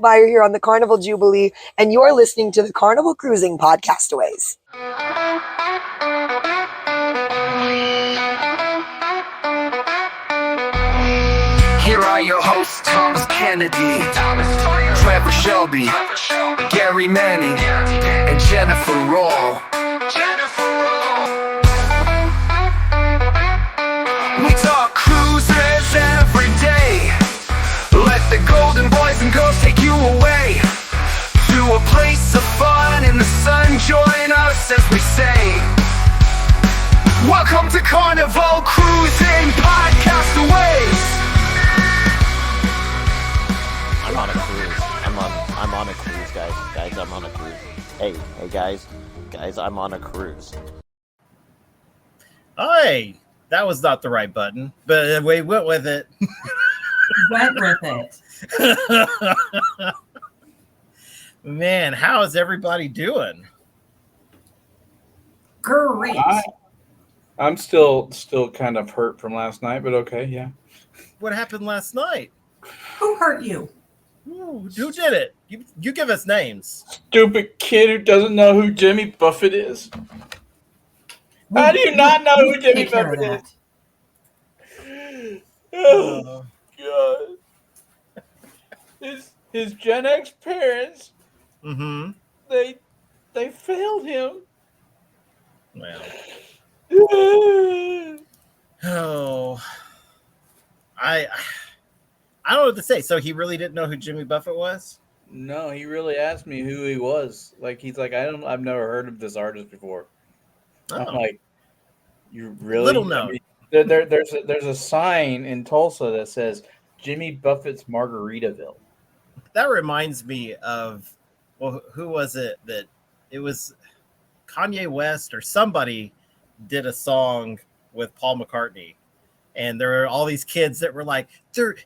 Buyer here on the Carnival Jubilee, and you're listening to the Carnival Cruising Podcastaways. Here are your hosts, Thomas Kennedy, Trevor Shelby, Gary Manning, and Jennifer Roll. We talk cruises every day. Let the golden boys and girls take you away to a place of fun in the sun. Join us as we say, welcome to Carnival Cruising Podcastaways. I'm on a cruise. I'm on a cruise, guys. Guys, I'm on a cruise. Hey, guys, I'm on a cruise. Hey, that was not the right button, but we went with it. Man, how is everybody doing? Great. I'm still kind of hurt from last night, but okay, yeah. What happened last night? Who hurt you? Ooh, who did it? You give us names. Stupid kid who doesn't know who Jimmy Buffett is. How do you not know who Jimmy Buffett is? Oh, God. His Gen X parents, they failed him. Well, oh, I don't know what to say. So he really didn't know who Jimmy Buffett was? No, he really asked me who he was. Like, he's like, I've never heard of this artist before. Oh. I'm like, you really? Little known. I mean, there's a sign in Tulsa that says Jimmy Buffett's Margaritaville. That reminds me of, well, who was it that it was Kanye West or somebody did a song with Paul McCartney, and there were all these kids that were like,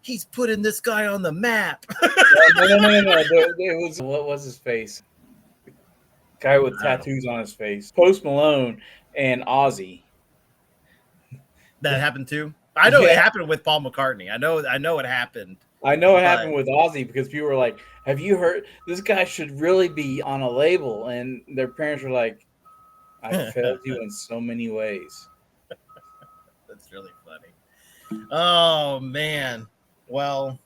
he's putting this guy on the map. No. It was, what was his face? Guy with tattoos on his face. Post Malone and Ozzy. That happened too. I know it happened with Paul McCartney. I know it happened. I know it happened with Ozzy because people were like, have you heard this guy should really be on a label? And their parents were like, I failed you in so many ways. That's really funny. Oh man. Well,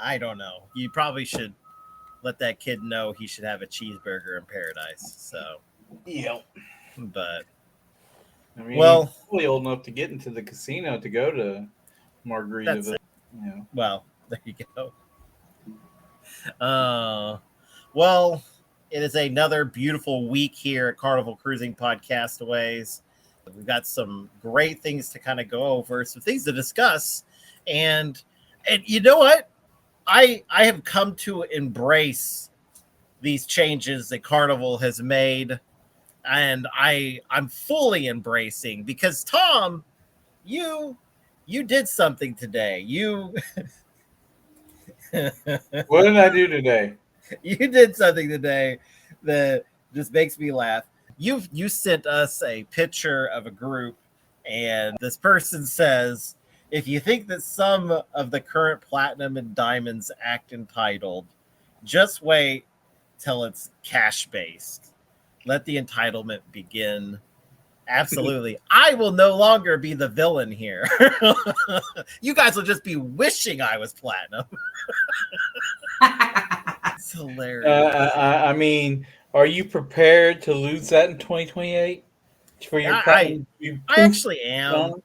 I don't know. You probably should let that kid know he should have a cheeseburger in paradise. So yep. But I mean, well, he's really old enough to get into the casino to go to Margaritaville. Yeah. Well, there you go. Well, it is another beautiful week here at Carnival Cruising Podcastaways. We've got some great things to kind of go over, some things to discuss, and you know what? I have come to embrace these changes that Carnival has made, and I'm fully embracing because Tom, you did something today. What did I do today? You did something today that just makes me laugh. You sent us a picture of a group, and this person says, if you think that some of the current platinum and diamonds act entitled, just wait till it's cash-based. Let the entitlement begin. Absolutely. I will no longer be the villain here. You guys will just be wishing I was platinum. It's hilarious. I mean, are you prepared to lose that in 2028? For your I actually am.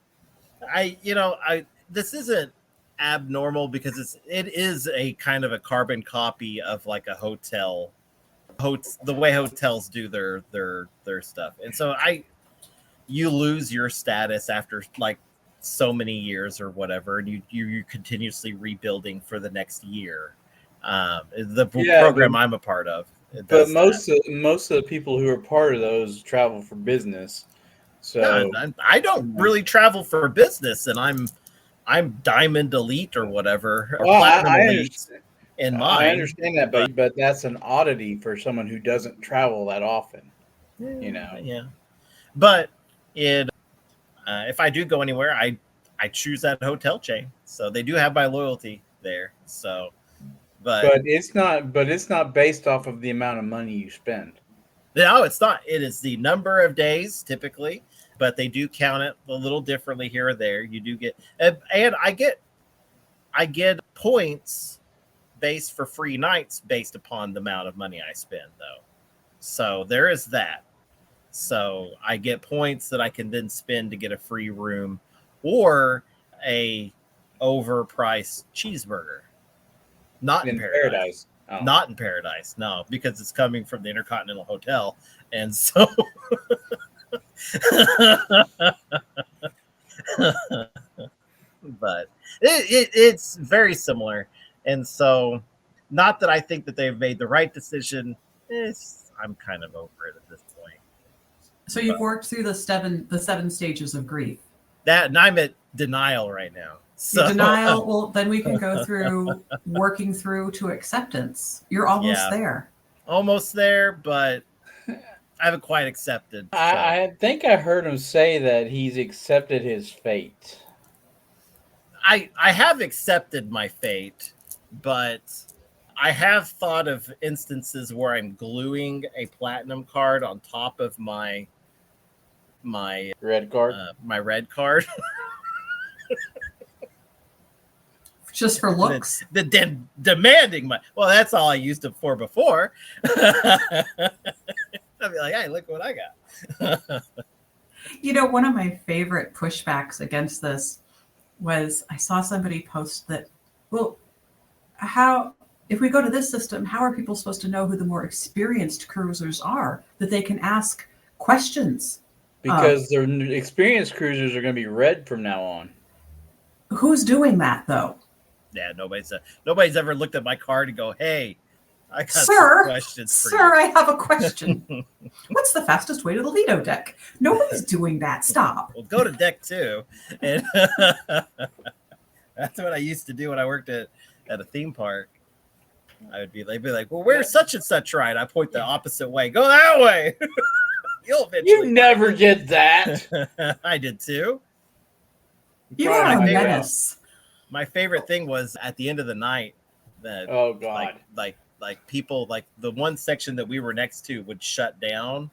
This isn't abnormal because it is a kind of a carbon copy of like a hotel, the way hotels do their stuff. And so you lose your status after like so many years or whatever, and you're continuously rebuilding for the next year. The program I'm a part of. But most of the people who are part of those travel for business. So yeah, I don't really travel for business, and I'm Diamond Elite or whatever, or Platinum Elite. I understand that, but that's an oddity for someone who doesn't travel that often. Yeah. But if I do go anywhere, I choose that hotel chain, so they do have my loyalty there. So But it's not. But it's not based off of the amount of money you spend. No, it's not. It is the number of days typically, but they do count it a little differently here or there. You do get, and I get points based for free nights based upon the amount of money I spend, though. So there is that. So I get points that I can then spend to get a free room or a overpriced cheeseburger. Not in Paradise. Oh. Not in Paradise, no, because it's coming from the Intercontinental Hotel. And so but it's very similar. And so not that I think that they've made the right decision. I'm kind of over it at this point. So you've worked through the seven stages of grief. That, and I'm at denial right now. So Denial, well, then we can go through working through to acceptance. You're almost there. Almost there, but I haven't quite accepted. So. I think I heard him say that he's accepted his fate. I have accepted my fate, but I have thought of instances where I'm gluing a platinum card on top of my red card. My red card. Just for looks. Demanding my. Well, that's all I used it for before. I'd be like, hey, look what I got. You know, one of my favorite pushbacks against this was I saw somebody post that, well, if we go to this system, how are people supposed to know who the more experienced cruisers are that they can ask questions? Because their experienced cruisers are going to be red from now on. Who's doing that, though? Yeah, nobody's ever looked at my card and go, hey, I got some questions for you. Sir, I have a question. What's the fastest way to the Lido deck? Nobody's doing that. Stop. Well, go to deck 2. And that's what I used to do when I worked at a theme park. They'd be like, well, where's such and such right? I point the opposite way. Go that way. You'll eventually. You never get that. I did too. You are a menace. My favorite thing was at the end of the night that like people, like the one section that we were next to would shut down,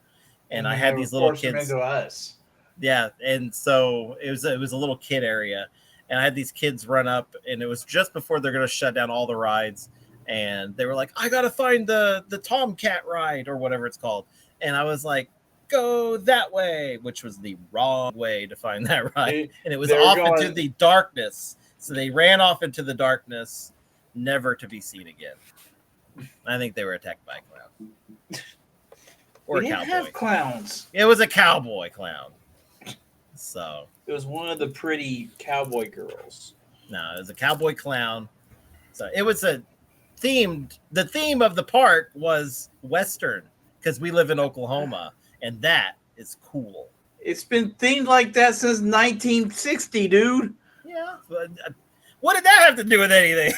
and I had these little kids into us. Yeah, and so it was a little kid area, and I had these kids run up, and it was just before they're going to shut down all the rides, and they were like, I gotta find the Tomcat ride or whatever it's called, and I was like, go that way, which was the wrong way to find that ride, and it was off into the darkness. So they ran off into the darkness, never to be seen again. I think they were attacked by a clown. Or a cowboy. Have clowns. It was a cowboy clown. So it was one of the pretty cowboy girls. No, it was a cowboy clown. So it was the theme of the park was Western, because we live in Oklahoma, and that is cool. It's been themed like that since 1960, dude. Yeah, but what did that have to do with anything?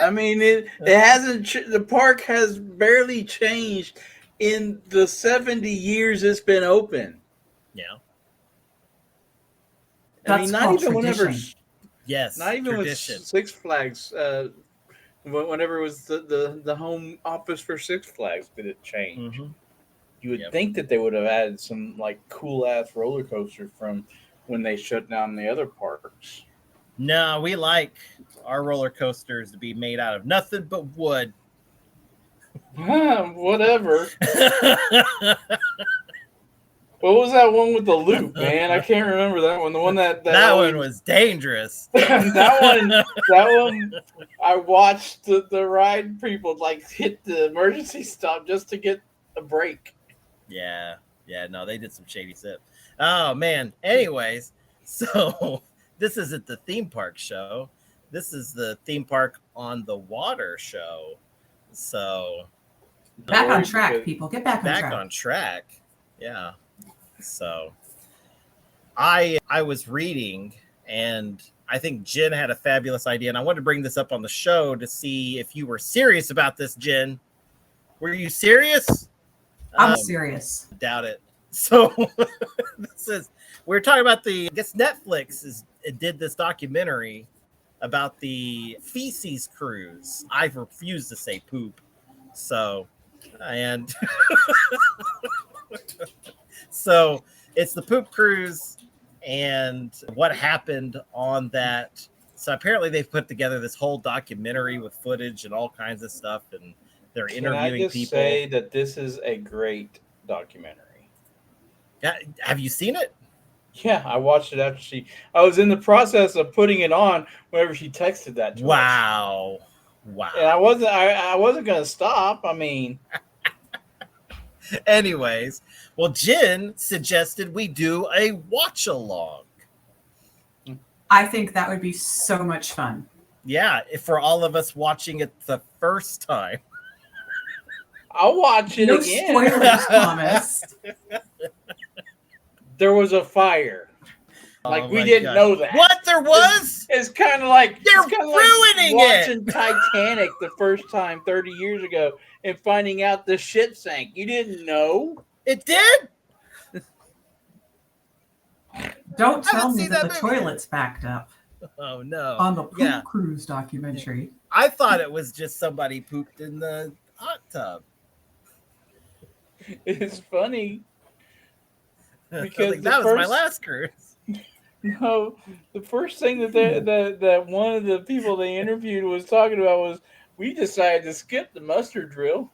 I mean, it hasn't. The park has barely changed in the 70 years it's been open. Yeah. I mean, not even tradition. whenever. Yes. Not even tradition. with Six Flags. Whenever it was the home office for Six Flags, did it change? Mm-hmm. You would think that they would have added some like cool ass roller coaster from when they shut down the other parks. No, we like our roller coasters to be made out of nothing but wood. Whatever. What was that one with the loop, man? I can't remember that one. The one that one was dangerous. that one. I watched the ride people like hit the emergency stop just to get a break. Yeah, no, they did some shady stuff. Oh man. Anyways, so this isn't the theme park show. This is the theme park on the water show. So back on track, people. Get back on track. Yeah. So I was reading, and I think Jen had a fabulous idea, and I wanted to bring this up on the show to see if you were serious about this, Jen. Were you serious? I'm serious. Doubt it. So we're talking about I guess Netflix did this documentary about the feces cruise. I refuse to say poop. So, and so it's the poop cruise and what happened on that. So apparently they've put together this whole documentary with footage and all kinds of stuff, and they're interviewing Can I just people. say that this is a great documentary? Yeah, have you seen it? Yeah, I watched it after I was in the process of putting it on whenever she texted that to us. Wow. And I wasn't gonna stop. I mean, anyways, well, Jen suggested we do a watch along. I think that would be so much fun. Yeah, for all of us watching it the first time. I'll watch it No again. spoilers, promise. There was a fire. Like, we didn't know that. What? There was? It's kind of like They're like ruining watching Titanic the first time 30 years ago and finding out the ship sank. You didn't know? It did? Don't tell haven't me seen that that the movie. toilet's backed up Oh, no. on the Poop Yeah. Cruise documentary. I thought it was just somebody pooped in the hot tub. It's funny. I was Because like, that was my last cruise. No, the first thing that one of the people they interviewed was talking about was, we decided to skip the muster drill.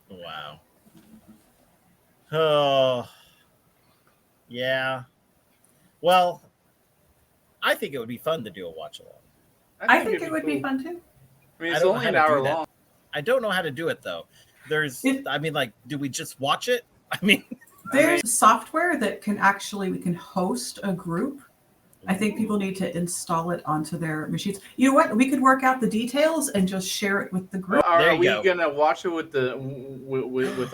Wow. Oh, yeah. Well, I think it would be fun to do a watch along. I think it would be fun too. I mean, I it's don't know only how an to hour do that. long. I don't know how to do it though. I mean, like, do we just watch it? I mean, There's software that we can host a group. I think people need to install it onto their machines. You know what? We could work out the details and just share it with the group. Are There you we go. gonna watch it with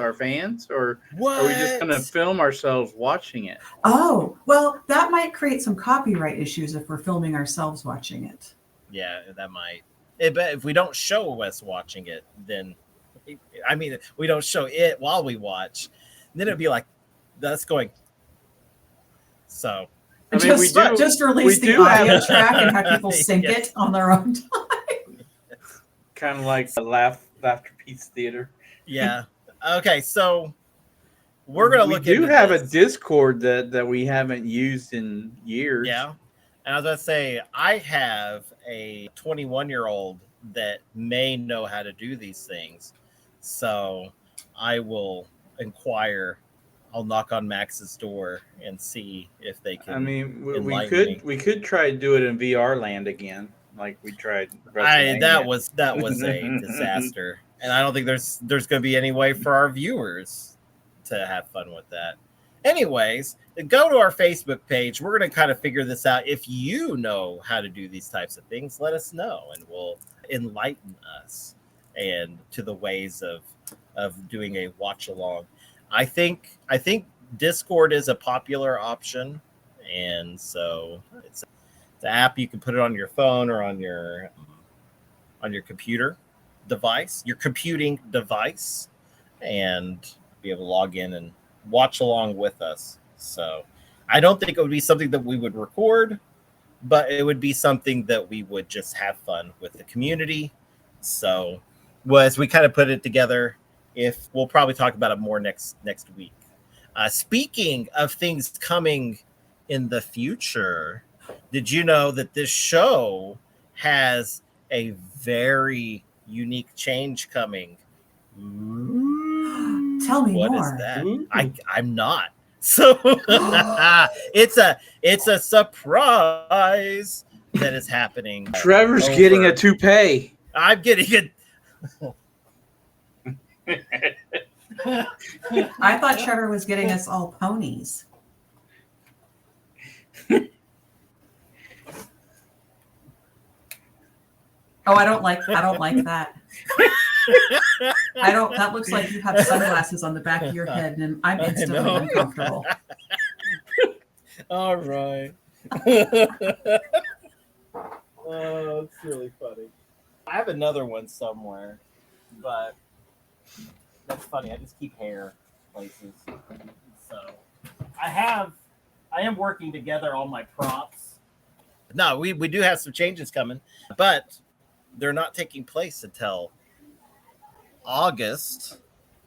our fans, or what? are we just gonna film ourselves watching it? Oh, well, that might create some copyright issues if we're filming ourselves watching it. Yeah, that might. But if we don't show us watching it, then I mean, we don't show it while we watch, then it'd be like that's going. So I mean, just release the audio track and have people sync it on their own time. Kind of like the laughter piece theater. yeah. Okay, so we're gonna look. We do into have this. a Discord that we haven't used in years. Yeah. And I was going to say, I have a 21-year-old that may know how to do these things. So I will inquire. I'll knock on Max's door and see if they can. I mean, we enlighten me. could try to do it in VR land again, like we tried. That was a disaster. And I don't think there's going to be any way for our viewers to have fun with that. Anyways, go to our Facebook page. We're going to kind of figure this out. If you know how to do these types of things, let us know, and we'll enlighten us and to the ways of doing a watch along. I think Discord is a popular option, and so it's an app you can put it on your phone or on your computer device, your computing device, and be able to log in and watch along with us. So I don't think it would be something that we would record, but it would be something that we would just have fun with the community. So as we kind of put it together, if we'll probably talk about it more next week. Speaking of things coming in the future, did you know that this show has a very unique change coming? Tell me What more. is that? I'm not. So it's a surprise that is happening. Trevor's getting a toupee. I'm getting I thought Trevor was getting us all ponies. Oh, I don't like that. That looks like you have sunglasses on the back of your head, and I'm instantly uncomfortable. All right. Oh, it's really funny. I have another one somewhere, but that's funny. I just keep hair places. So I am working together all my props. No, we do have some changes coming, but they're not taking place until August.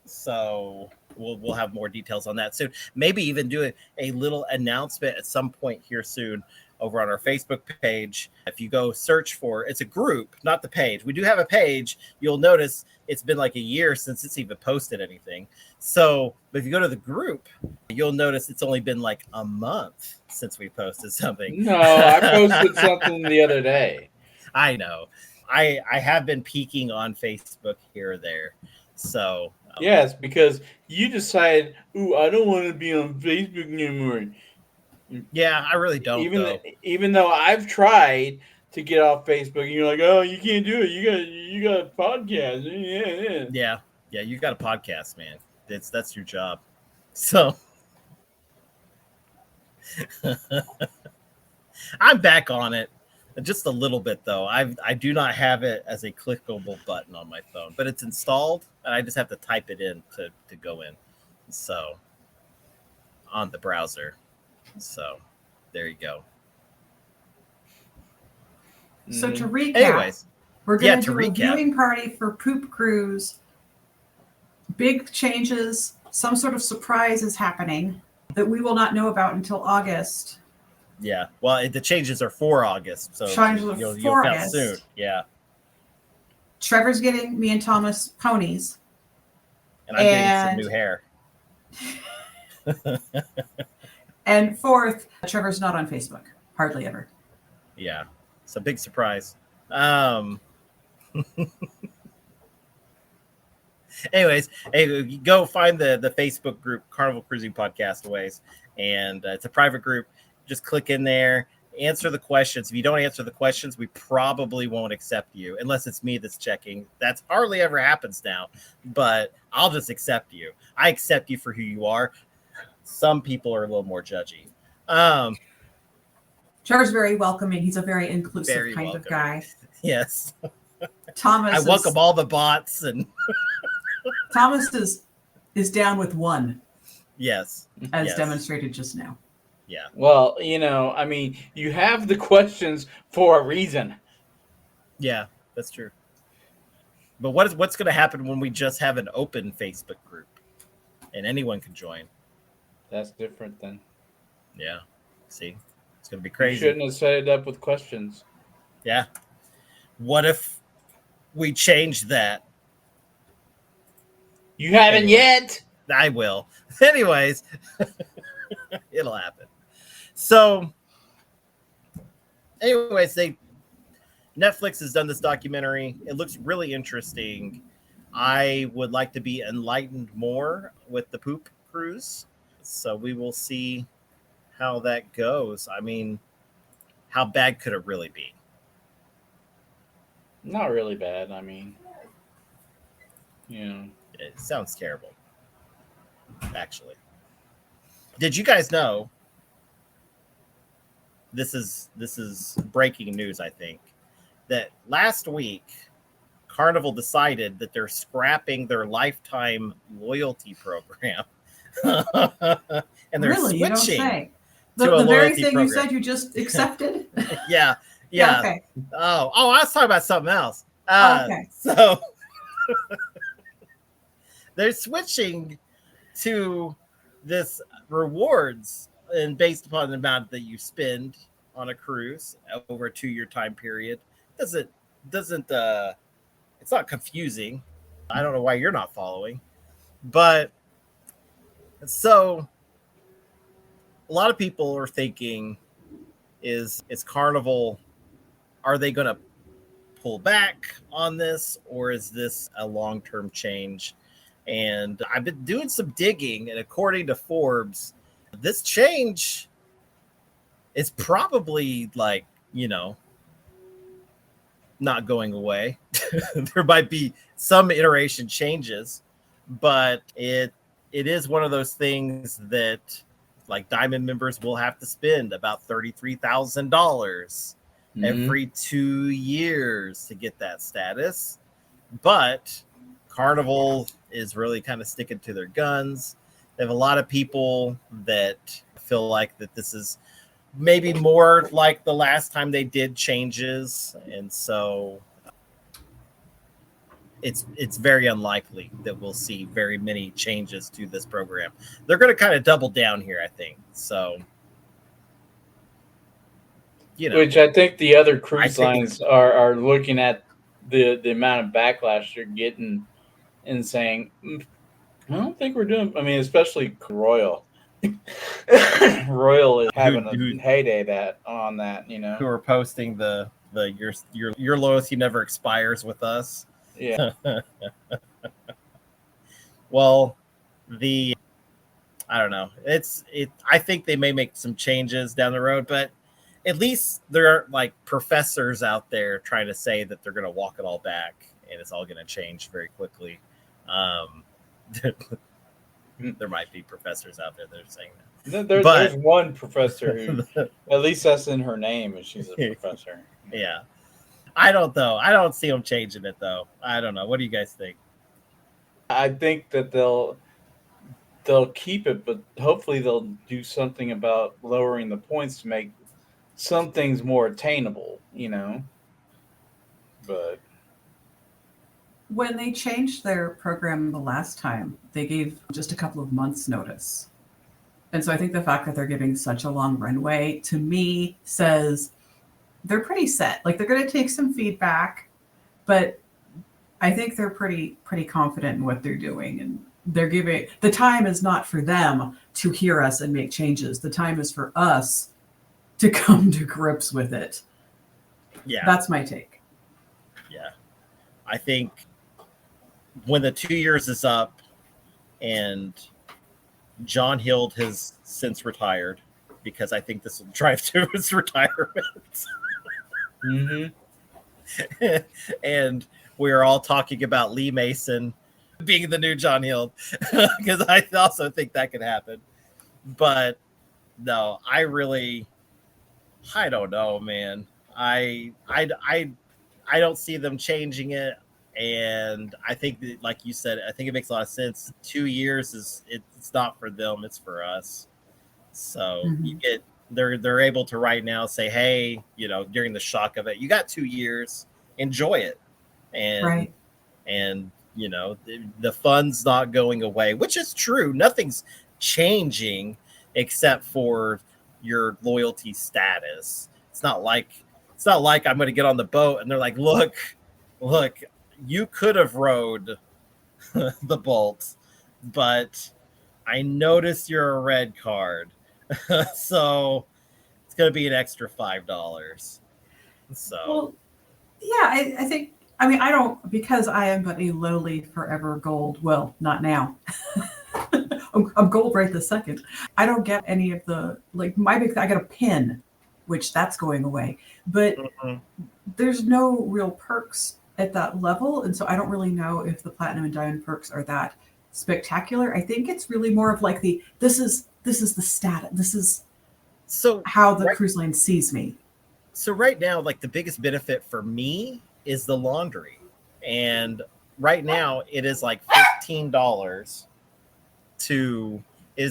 So we'll have more details on that soon. Maybe even do a little announcement at some point here soon over on our Facebook page. If you go search for, it's a group, not the page. We do have a page. You'll notice it's been like a year since it's even posted anything. So, but if you go to the group, you'll notice it's only been like a month since we posted something. No, I posted something the other day. I know. I have been peeking on Facebook here or there. So yes, because you decided, ooh, I don't want to be on Facebook anymore. Yeah, I really don't. Even though I've tried to get off Facebook, and you're like, oh, you can't do it. You got a podcast. Yeah, you got a podcast, man. That's your job. So I'm back on it. Just a little bit though. I do not have it as a clickable button on my phone, but it's installed and I just have to type it in to go in. So on the browser. So there you go. So to recap, anyways, we're going to do a viewing party for Poop Cruise. Big changes, some sort of surprise is happening that we will not know about until August. Yeah, well, the changes are for August, so you'll count soon. Yeah. Trevor's getting me and Thomas ponies. And I'm getting some new hair. And fourth, Trevor's not on Facebook. Hardly ever. Yeah. It's a big surprise. Anyways, hey, go find the Facebook group, Carnival Cruising Podcastaways. And it's a private group. Just click in there, answer the questions. If you don't answer the questions, we probably won't accept you unless it's me that's checking. That's hardly ever happens now, but I'll just accept you. I accept you for who you are. Some people are a little more judgy. Trevor's very welcoming. He's a very inclusive kind of guy. Yes. Thomas I welcome all the bots and Thomas is down with one. Yes. As demonstrated just now. Yeah. Well, I mean, you have the questions for a reason. Yeah, that's true. But what's going to happen when we just have an open Facebook group and anyone can join? That's different then. Yeah. See, it's going to be crazy. You shouldn't have set it up with questions. Yeah. What if we change that? You haven't yet. I will. Anyways, it'll happen. So, anyways, Netflix has done this documentary. It looks really interesting. I would like to be enlightened more with the Poop Cruise. So we will see how that goes. I mean, how bad could it really be? Not really bad. I mean, it sounds terrible. Actually, did you guys know? This is breaking news, I think, that last week Carnival decided that they're scrapping their lifetime loyalty program. And they're switching. You don't say. The very thing program. You said you just accepted? Yeah. Okay. Oh, I was talking about something else. Okay. So they're switching to this rewards and based upon the amount that you spend on a cruise over a 2-year time period. Doesn't it's not confusing. I don't know why you're not following, but so a lot of people are thinking is Carnival, are they going to pull back on this, or is this a long-term change? And I've been doing some digging, and according to Forbes, this change is probably not going away. There might be some iteration changes, but it is one of those things that like Diamond members will have to spend about $33,000 every 2 years to get that status. But Carnival is really kind of sticking to their guns. They have a lot of people that feel like that this is maybe more like the last time they did changes, and so it's very unlikely that we'll see very many changes to this program. They're going to kind of double down here, I think. So, Which I think the other cruise lines are looking at the amount of backlash they're getting and saying, I don't think we're doing. I mean, especially Royal. Royal is having a heyday on that. Who are posting the your loyalty never expires with us. Yeah. Well, I don't know. I think they may make some changes down the road, but at least there are like professors out there trying to say that they're going to walk it all back and it's all going to change very quickly. There might be professors out there that are saying that. There's one professor who, at least that's in her name, and she's a professor. Yeah. I don't know. I don't see them changing it, though. I don't know. What do you guys think? I think that they'll keep it, but hopefully they'll do something about lowering the points to make some things more attainable, But when they changed their program the last time, they gave just a couple of months' notice. And so I think the fact that they're giving such a long runway, to me, says they're pretty set. Like, they're going to take some feedback, but I think they're pretty confident in what they're doing. And they're giving, the time is not for them to hear us and make changes. The time is for us to come to grips with it. Yeah. That's my take. Yeah. I think when the 2 years is up and John Hild has since retired, because I think this will drive to his retirement. And we're all talking about Lee Mason being the new John Hild, because I also think that could happen. But no, I don't know, man. I don't see them changing it. And I think that, like you said, I think it makes a lot of sense. 2 years it's not for them, it's for us. So they're able to right now say, hey, during the shock of it, you got 2 years, enjoy it. And the fun's not going away, which is true. Nothing's changing except for your loyalty status. It's not like I'm going to get on the boat and they're like, look, you could have rode the Bolt, but I noticed you're a red card. So it's going to be an extra $5. So, well, yeah, I think, I don't, because I am but a lowly forever gold. Well, not now. I'm gold right this second. I don't get any of the, like, my big thing, I got a pin, which that's going away, but there's no real perks at that level. And so I don't really know if the platinum and diamond perks are that spectacular. I think it's really more of like this is the status. This is how the cruise line sees me. So right now, like, the biggest benefit for me is the laundry. And right now it is like $15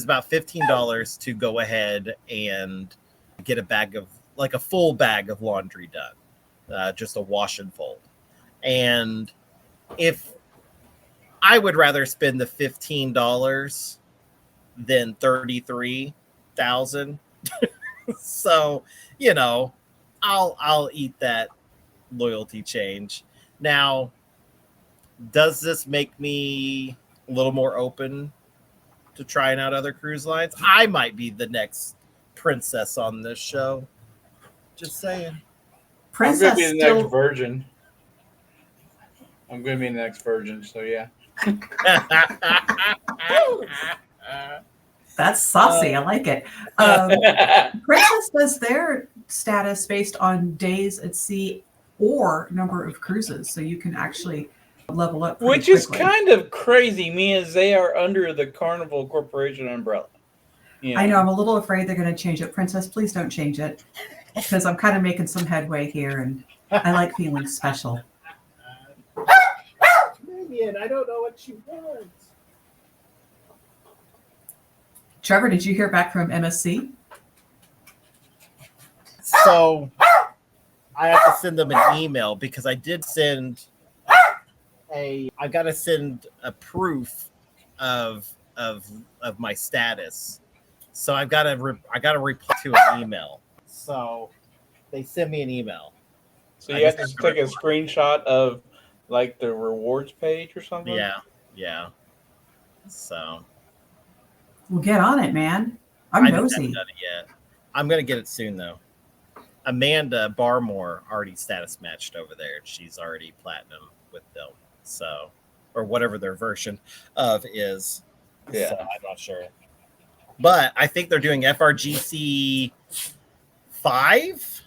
about $15 to go ahead and get a full bag of laundry done. Just a wash and fold. And if I would rather spend the $15 than $33,000. So, I'll eat that loyalty change. Now, does this make me a little more open to trying out other cruise lines? I might be the next princess on this show. Just saying. Princess I'm going to be the next virgin. I'm going to be the next virgin, so yeah. That's saucy. I like it. Princess does their status based on days at sea or number of cruises, so you can actually level up. Which is kind of crazy, as they are under the Carnival Corporation umbrella. I know. I'm a little afraid they're going to change it. Princess, please don't change it, because I'm kind of making some headway here, and I like feeling special. Vivian, I don't know what she wants. Trevor, did you hear back from MSC? So I have to send them an email because I did send I got to send a proof of my status. So I got to reply to an email. So they sent me an email. So you have to take a screenshot of like the rewards page or something? Yeah. So Well, get on it, man. I I'm haven't nosy. done it yet. I'm gonna get it soon though. Amanda Barmore already status matched over there. She's already platinum with them. So, or whatever their version of is. Yeah. So I'm not sure. But I think they're doing FRGC 5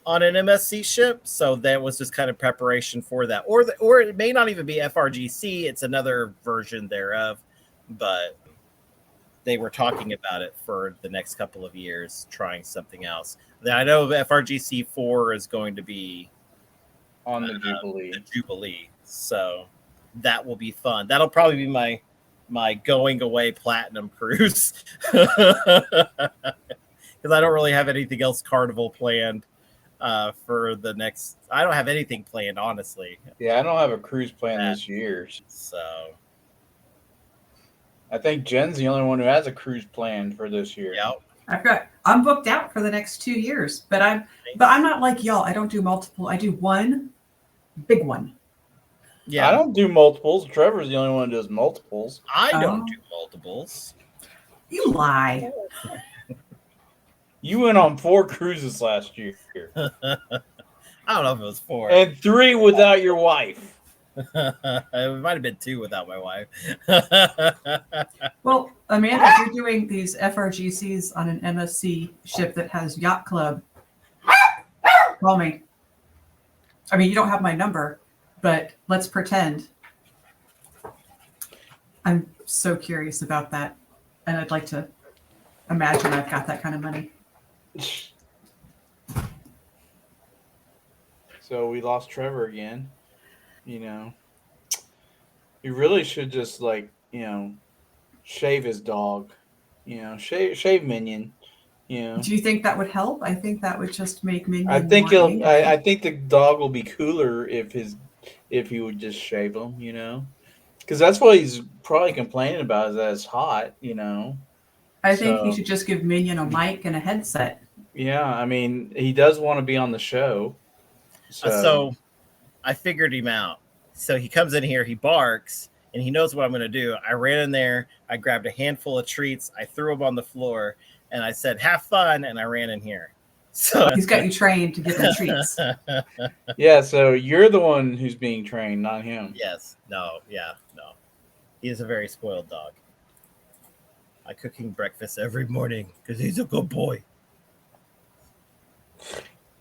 on an MSC ship. So that was just kind of preparation for that. Or it may not even be FRGC. It's another version thereof. But they were talking about it for the next couple of years, trying something else. I know FRGC 4 is going to be on the Jubilee. So that will be fun. That'll probably be my going away platinum cruise because I don't really have anything else Carnival planned for the next. I don't have anything planned, honestly. Yeah, I don't have a cruise planned this year. So I think Jen's the only one who has a cruise planned for this year. Yep. I'm booked out for the next 2 years, but I'm not like y'all. I don't do multiple. I do one big one. Yeah, I don't do multiples. Trevor's the only one who does multiples. I don't do multiples. You lie. You went on 4 cruises last year. I don't know if it was 4. And 3 without your wife. It might have been 2 without my wife. Well, Amanda, if you're doing these FRGCs on an MSC ship that has Yacht Club, call me. I mean, you don't have my number, but let's pretend. I'm so curious about that, and I'd like to imagine I've got that kind of money. So we lost Trevor again. You know, he really should just shave his dog. Shave Minion. Do you think that would help? I think that would just make Minion. I think more angry. I think the dog will be cooler if he would just shave him. Because that's what he's probably complaining about is that it's hot. I think he should just give Minion a mic and a headset. Yeah, I mean, he does want to be on the show. So I figured him out. So he comes in here, he barks, and he knows what I'm going to do. I ran in there, I grabbed a handful of treats, I threw them on the floor, and I said, "Have fun," and I ran in here. So He's got you trained to give him treats. Yeah, so you're the one who's being trained, not him. Yes. No. He is a very spoiled dog. I cook him breakfast every morning because he's a good boy.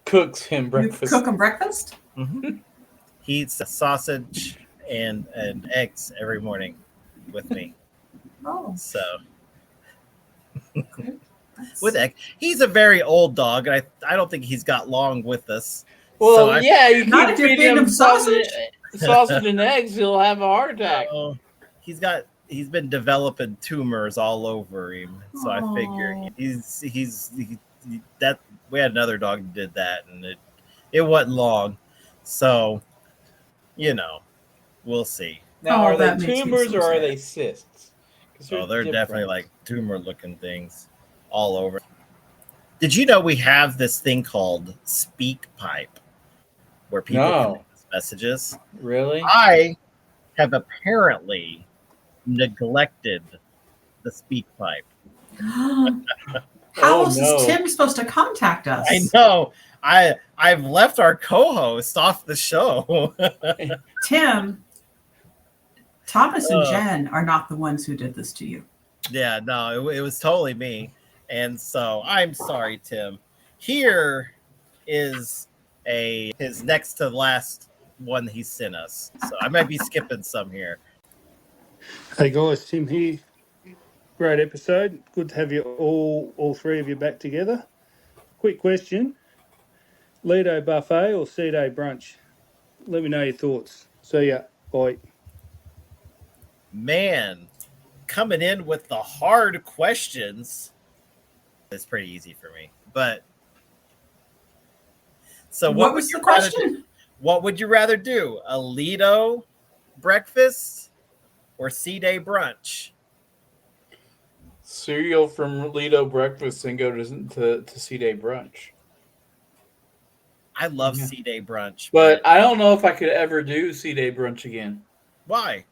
Cooks him breakfast. You cook him breakfast? Mm-hmm. He eats a sausage and eggs every morning with me. Oh. So with egg, he's a very old dog, and I don't think he's got long with us. Well, so you Not keep if you're feeding feeding him him sausage. sausage and eggs, he'll have a heart attack. He's been developing tumors all over him. So I figure that we had another dog who did that, and it wasn't long. So we'll see. Now, are that they makes me tumors so or are sad. they cysts? Oh, they're definitely like tumor-looking things all over. Did you know we have this thing called Speak Pipe, where people can leave us messages? Really? I have apparently neglected the Speak Pipe. How else is Tim supposed to contact us? I know. I've left our co-host off the show. Tim, Thomas and Jen are not the ones who did this to you. Yeah, no, it was totally me. And so I'm sorry, Tim. Here is his next to last one he sent us. So I might be skipping some here. Hey guys, Tim here. Great episode. Good to have you all 3 of you back together. Quick question. Lido buffet or C-Day brunch? Let me know your thoughts. See ya. Bye. Man, coming in with the hard questions. It's pretty easy for me. But so What was the question? What would you rather do? A Lido breakfast or C-Day brunch? Cereal from Lido breakfast and go to C-Day brunch. I love C-Day brunch. But I don't know if I could ever do C-Day brunch again. Why?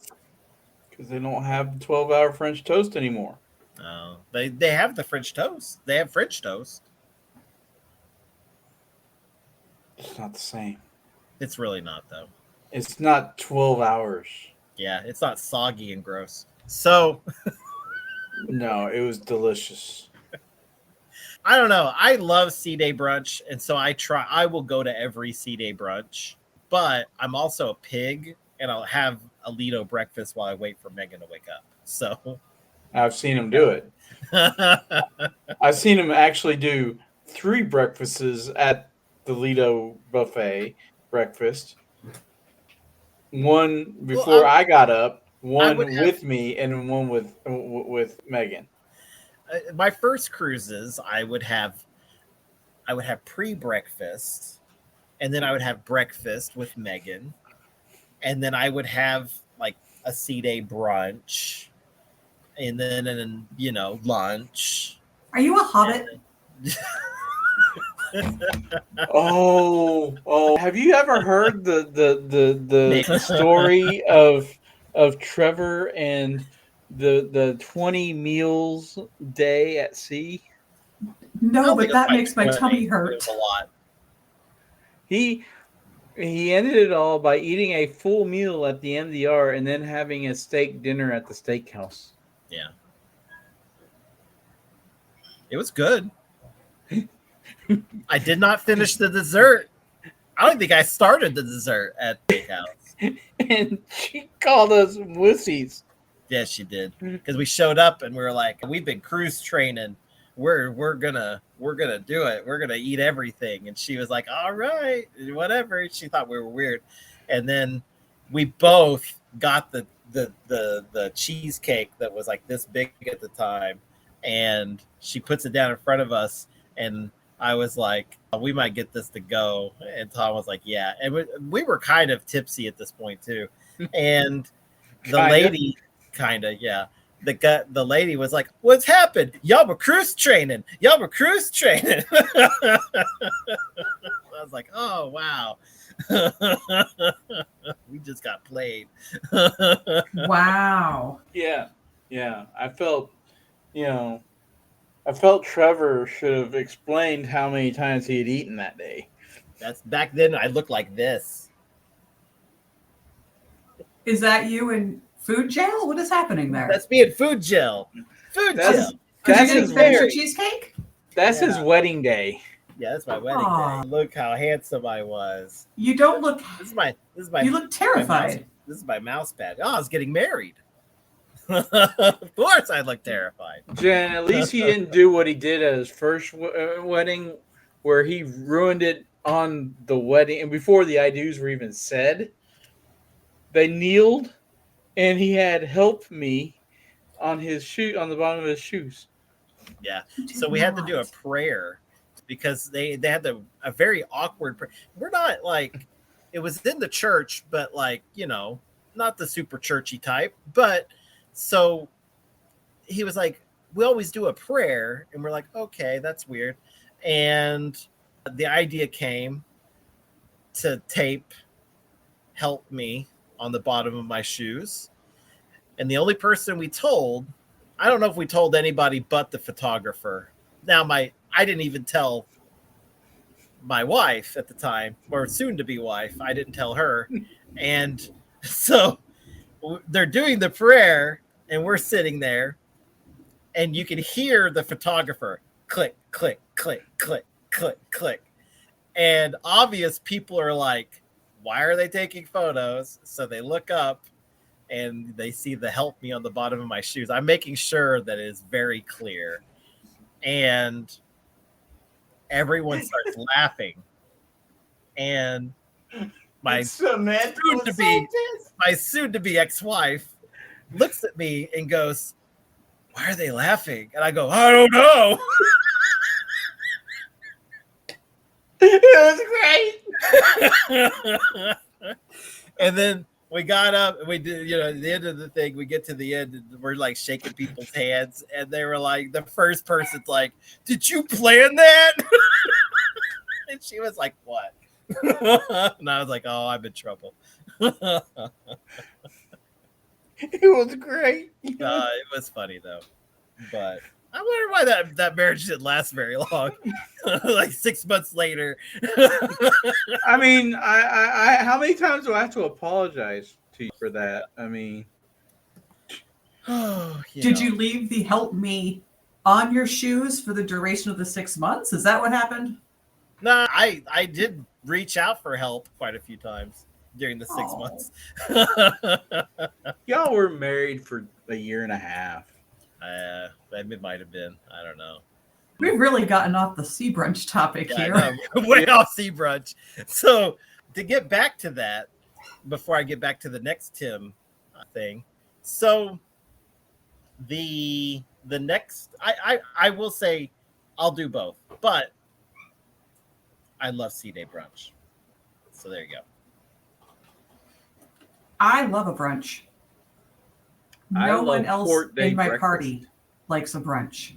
Because they don't have 12-hour French toast anymore. Oh, they have the French toast. They have French toast. It's not the same. It's really not, though. It's not 12 hours. Yeah, it's not soggy and gross. So, no, it was delicious. I don't know. I love C-Day brunch, and so I will go to every C-Day brunch, but I'm also a pig, and I'll have a Lido breakfast while I wait for Megan to wake up. So I've seen him do it. I've seen him actually do 3 breakfasts at the Lido buffet breakfast. One before I got up, one with me, and one with Megan. My first cruises, I would have pre-breakfast, and then I would have breakfast with Megan, and then I would have like a C-Day brunch, and then lunch. Are you a hobbit? Oh! Have you ever heard the story of Trevor and the 20 meals day at sea? No, but that makes my tummy hurt. A lot. He ended it all by eating a full meal at the MDR and then having a steak dinner at the steakhouse. Yeah. It was good. I did not finish the dessert. I don't think I started the dessert at the house. And she called us wussies. Yes, she did. Because we showed up and we were like, we've been cruise training. We're gonna do it. We're gonna eat everything. And she was like, all right, whatever. She thought we were weird. And then we both got the cheesecake that was like this big at the time. And she puts it down in front of us, and I was like, we might get this to go. And Tom was like, yeah. And we were kind of tipsy at this point too. And the lady, yeah. The lady was like, what's happened? Y'all were cruise training. I was like, oh, wow. We just got played. Wow. Yeah. I felt Trevor should have explained how many times he had eaten that day. That's back then. I looked like this. Is that you in food jail? What is happening there? That's me in food jail. That's his cheesecake. That's his wedding day. Yeah, that's my wedding day. Look how handsome I was. You don't look. This is my. You look terrified. This is my mouse pad. Oh, I was getting married. Of course, I look terrified. Jen, at least he didn't do what he did at his first wedding, where he ruined it on the wedding, and before the I do's were even said. They kneeled, and he had "help me" on his shoe, on the bottom of his shoes. Yeah, so we had to do a prayer because they had a very awkward prayer. We're not like, it was in the church, but like, not the super churchy type. But so he was like, we always do a prayer, and we're like, okay, that's weird. And the idea came to tape "help me" on the bottom of my shoes. And the only person we told, I don't know if we told anybody but the photographer. Now, I didn't even tell my wife at the time, or soon to be wife. I didn't tell her. And so they're doing the prayer, and we're sitting there, and you can hear the photographer click, click, click, click, click, click. And obvious people are like, why are they taking photos? So they look up and they see the "help me" on the bottom of my shoes. I'm making sure that it is very clear. And everyone starts laughing. And my soon-to-be ex-wife looks at me and goes, why are they laughing? And I go, I don't know. It was great. And then we got up and we did, at the end of the thing, we get to the end and we're like shaking people's hands. And they were like, the first person's like, did you plan that? And she was like, what? And I was like, oh, I'm in trouble. It was great. It was funny though. But I wonder why that marriage didn't last very long. Like 6 months later. I mean, I how many times do I have to apologize to you for that? I mean, Did you leave the help me on your shoes for the duration of the 6 months? Is that what happened? No, I did reach out for help quite a few times during the 6 months. y'all were married for a year and a half. It might have been. I don't know. We've really gotten off the sea brunch topic here. Way off sea brunch. So to get back to that, before I get back to the next Tim thing, so the next I will say I'll do both, but I love sea day brunch. So there you go. I love a brunch. No one else in my breakfast. party likes a brunch.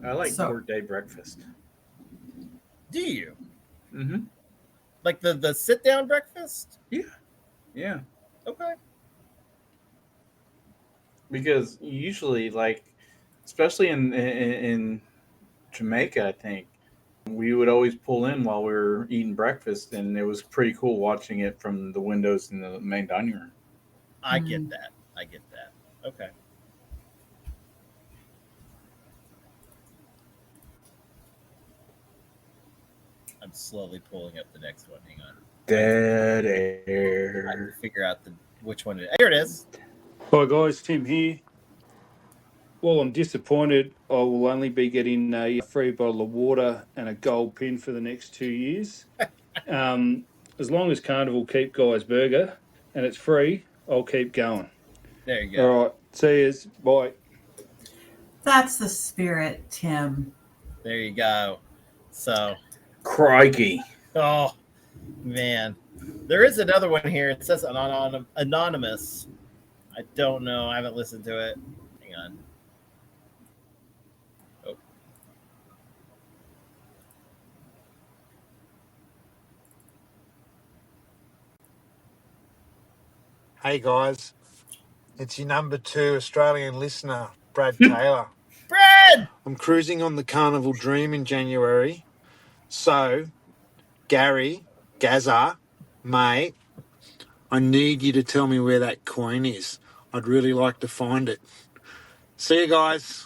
I like court day breakfast. Do you? Mm-hmm. Like the sit down breakfast? Yeah. Okay. Because usually, like, especially in Jamaica, I think we would always pull in while we were eating breakfast, and it was pretty cool watching it from the windows in the main dining room. I get that. Okay. I'm slowly pulling up the next one. Hang on. Dead I air. can figure out which one it is. Here it is. Hi guys, Tim here. Well, I'm disappointed. I will only be getting a free bottle of water and a gold pin for the next 2 years. As long as Carnival keep Guy's Burger and it's free, I'll keep going. There you go. All right, see yous. Bye. That's the spirit, Tim. There you go. So, Crikey. oh man, there is another one here. It says anonymous. I don't know. I haven't listened to it. Hang on. Oh. Hey guys, it's your number 2 Australian listener, Brad Taylor. Brad! I'm cruising on the Carnival Dream in January. So, Gary, Gazza, mate, I need you to tell me where that coin is. I'd really like to find it. See you guys.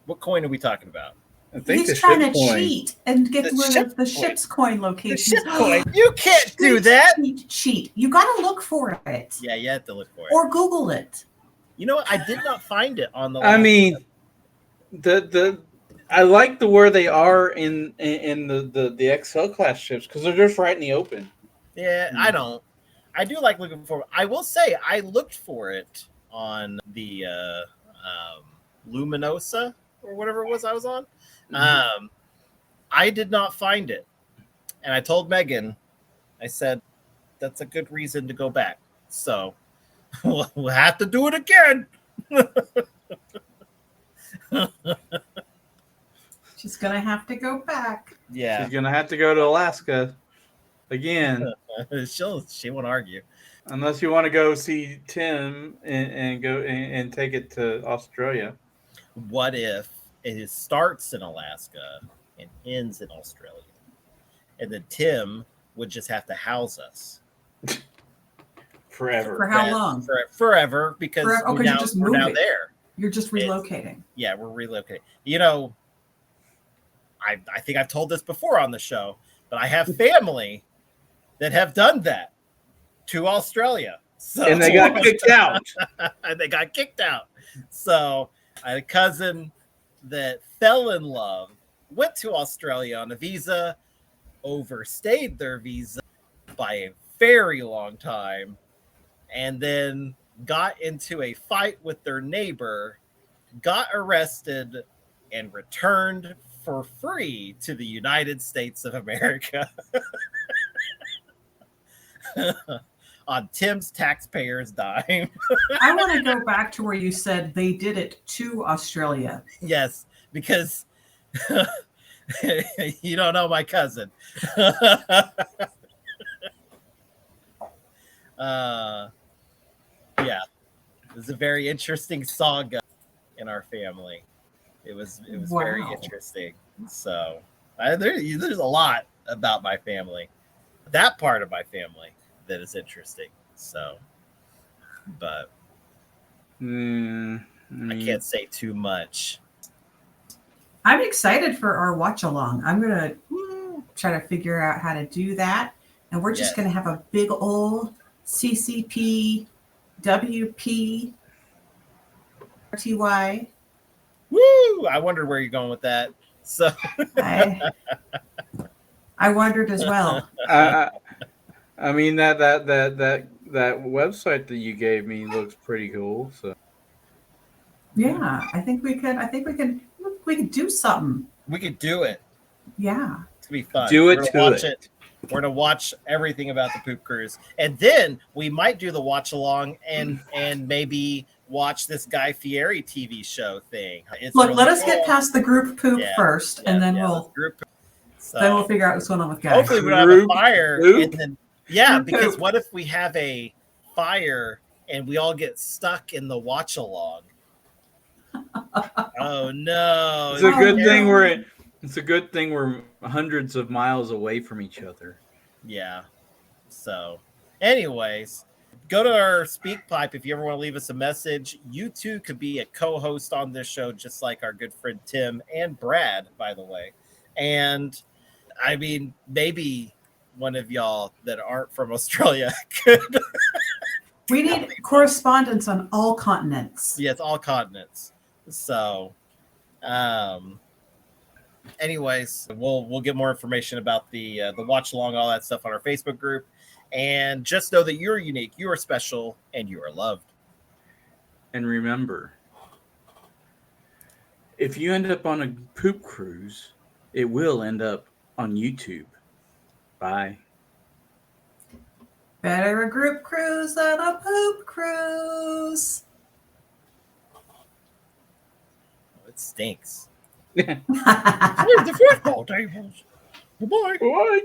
What coin are we talking about? I think He's trying to cheat and get the ship's coin location. The ship coin. You can't do that. Cheat. You got to look for it. Yeah, you have to look for it. Or Google it. You know what? I did not find it on the. I mean, I like where they are in the XL class ships because they're just right in the open. Yeah, I don't. I do like looking for it. I will say I looked for it on the Luminosa or whatever it was I was on. I did not find it. And I told Megan, I said, that's a good reason to go back. So we'll have to do it again. She's going to have to go back. Yeah. She's going to have to go to Alaska again. She won't argue. Unless you want to go see Tim and go and take it to Australia. What if it starts in Alaska and ends in Australia? And then Tim would just have to house us. Forever. For how long? Forever, because we're now there. You're just relocating. Yeah, we're relocating. You know, I think I've told this before on the show, but I have family that have done that to Australia. So, and they got kicked out. And they got kicked out. So I had a cousin that fell in love, went to Australia on a visa, overstayed their visa by a very long time, and then got into a fight with their neighbor, got arrested, and returned for free to the United States of America on Tim's taxpayers' dime. I want to go back to where you said they did it to Australia. Yes, because you don't know my cousin. Yeah, it was a very interesting saga in our family. It was very Wow. interesting. So there's a lot about my family, that part of my family that is interesting. So, but I can't say too much. I'm excited for our watch along. I'm going to try to figure out how to do that. And we're just Yes. going to have a big old CCP, WP, RTY. Woo! I wondered where you're going with that. So I wondered as well. I mean that website that you gave me looks pretty cool. So Yeah, I think we could do something. we could do it. Yeah. It's gonna be fun. Do it We're to gonna watch it. We're gonna watch everything about the poop cruise, and then we might do the watch along and maybe watch this Guy Fieri TV show thing. It's Look, really let us cool. get past the group poop Yeah, first, and then let's we'll group. So, then we'll figure out what's going on with guys. hopefully we don't have a Group fire, poop? and then Group because poop. what if we have a fire and we all get stuck in the watch along? Oh no! It's a good no. thing we're hundreds of miles away from each other. Yeah. So, anyways, go to our speak pipe if you ever want to leave us a message. You too could be a co-host on this show, just like our good friend Tim and Brad, by the way. And I mean, maybe one of y'all that aren't from Australia could. We need correspondents on all continents. Yes, all continents. So, anyways, we'll get more information about the watch along, all that stuff on our Facebook group. And just know that you're unique, you are special, and you are loved. And remember, if you end up on a poop cruise, it will end up on YouTube. Bye. Better a group cruise than a poop cruise. It stinks. Bye. Where's the football tables? Goodbye. Bye.